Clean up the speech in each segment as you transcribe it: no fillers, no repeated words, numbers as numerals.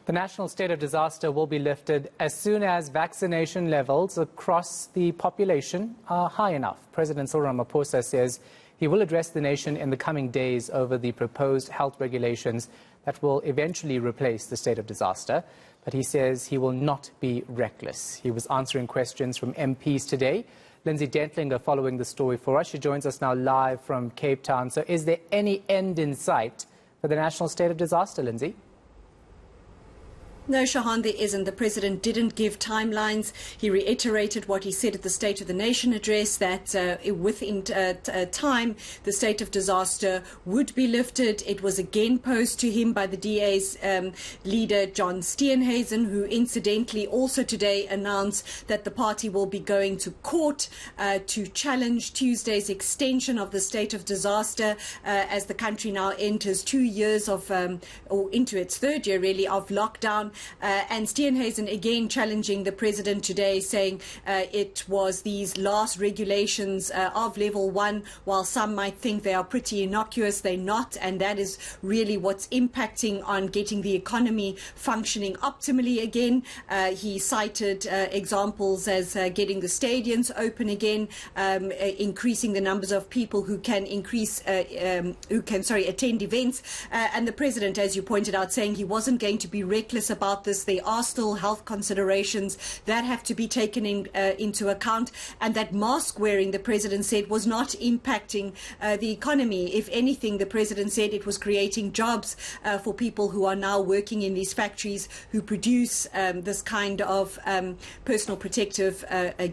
The national state of disaster will be lifted as soon as vaccination levels across the population are high enough. President Cyril Rampahosa says he will address the nation in the coming days over the proposed health regulations that will eventually replace the state of disaster. But he says he will not be reckless. He was answering questions from MPs today. Lindsay Dentlinger following the story for us. She joins us now live from Cape Town. So is there any end in sight for the national state of disaster, Lindsay? No, Shahan, there isn't. The president didn't give timelines. He reiterated what he said at the State of the Nation address, that within time, the state of disaster would be lifted. It was again posed to him by the DA's leader, John Steenhuisen, who incidentally also today announced that the party will be going to court to challenge Tuesday's extension of the state of disaster as the country now enters 2 years of, or into its third year really, of lockdown. And Steenhuisen again challenging the president today, saying it was these last regulations of level 1. While some might think they are pretty innocuous, they're not, and that is really what's impacting on getting the economy functioning optimally again. He cited examples as getting the stadiums open again, increasing the numbers of people who can attend events, and the president, as you pointed out, saying he wasn't going to be reckless about this. There are still health considerations that have to be taken into account, and that mask wearing, the president said, was not impacting the economy. If anything, the president said it was creating jobs for people who are now working in these factories who produce this kind of personal protective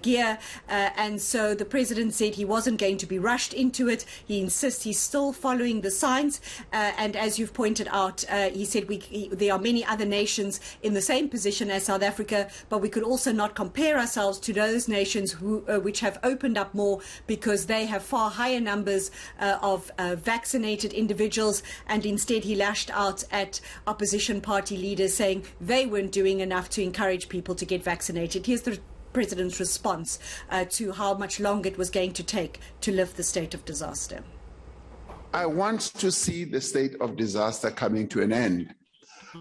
gear, and so the president said he wasn't going to be rushed into it. He insists he's still following the science, and as you've pointed out, he said there are many other nations in the same position as South Africa, but we could also not compare ourselves to those nations which have opened up more, because they have far higher numbers of vaccinated individuals. And instead he lashed out at opposition party leaders, saying they weren't doing enough to encourage people to get vaccinated. Here's the president's response to how much longer it was going to take to lift the state of disaster. I want to see the state of disaster coming to an end.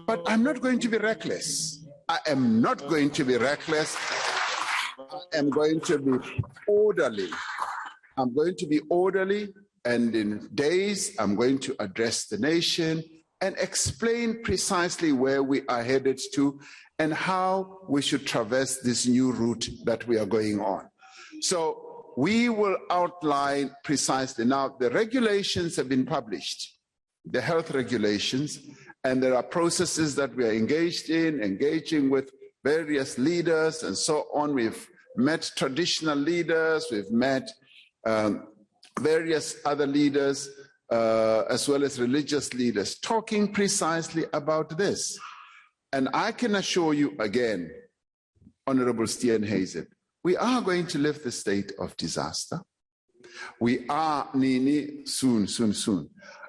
But I'm not going to be reckless. I am not going to be reckless. I am going to be orderly. I'm going to be orderly, and in days I'm going to address the nation and explain precisely where we are headed to and how we should traverse this new route that we are going on. So we will outline precisely. Now, the regulations have been published, the health regulations, and there are processes that we are engaging with various leaders and so on. We've met traditional leaders, we've met various other leaders, as well as religious leaders, talking precisely about this. And I can assure you again, Honorable Steenhuisen, we are going to lift the state of disaster. We are, Nini, soon.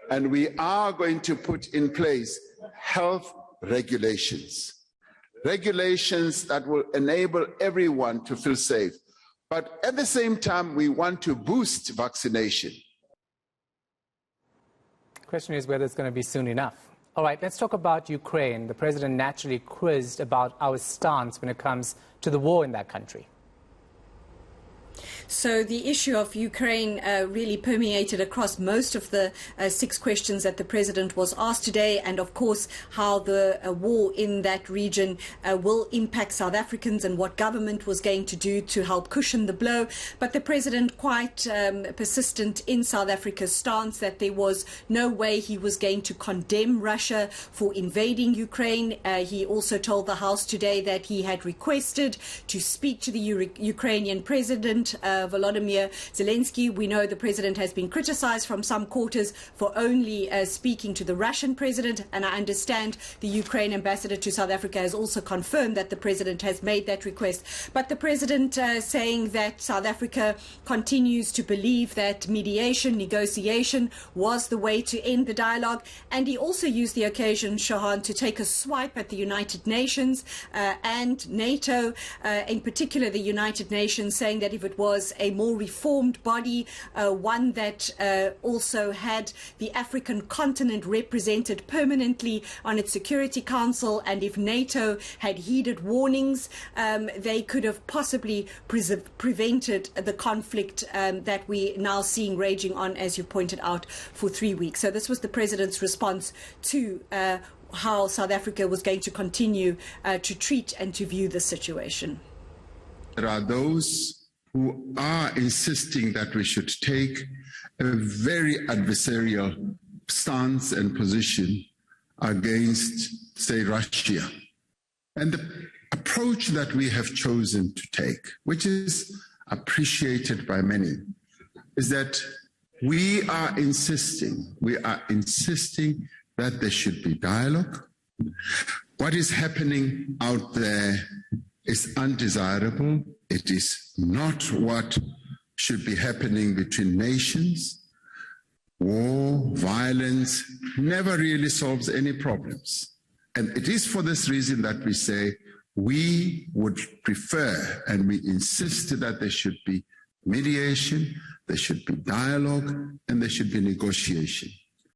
And we are going to put in place health regulations that will enable everyone to feel safe. But at the same time, we want to boost vaccination. The question is whether it's going to be soon enough. All right, let's talk about Ukraine. The president naturally quizzed about our stance when it comes to the war in that country. So the issue of Ukraine really permeated across most of the 6 questions that the president was asked today, and of course how the war in that region will impact South Africans and what government was going to do to help cushion the blow. But the president quite persistent in South Africa's stance that there was no way he was going to condemn Russia for invading Ukraine. He also told the House today that he had requested to speak to the Ukrainian president, Volodymyr Zelensky. We know the president has been criticized from some quarters for only speaking to the Russian president, and I understand the Ukraine ambassador to South Africa has also confirmed that the president has made that request. But the president saying that South Africa continues to believe that mediation, negotiation was the way to end the dialogue, and he also used the occasion, Shahan, to take a swipe at the United Nations and NATO, in particular the United Nations, saying that if it It was a more reformed body, one that also had the African continent represented permanently on its Security Council, and if NATO had heeded warnings, they could have possibly prevented the conflict that we're now seeing raging on, as you pointed out, for 3 weeks. So this was the President's response to how South Africa was going to continue to treat and to view the situation. There are those who are insisting that we should take a very adversarial stance and position against, say, Russia. And the approach that we have chosen to take, which is appreciated by many, is that we are insisting that there should be dialogue. What is happening out there is undesirable. It is not what should be happening between nations. War, violence never really solves any problems. And it is for this reason that we say we would prefer and we insist that there should be mediation, there should be dialogue, and there should be negotiation.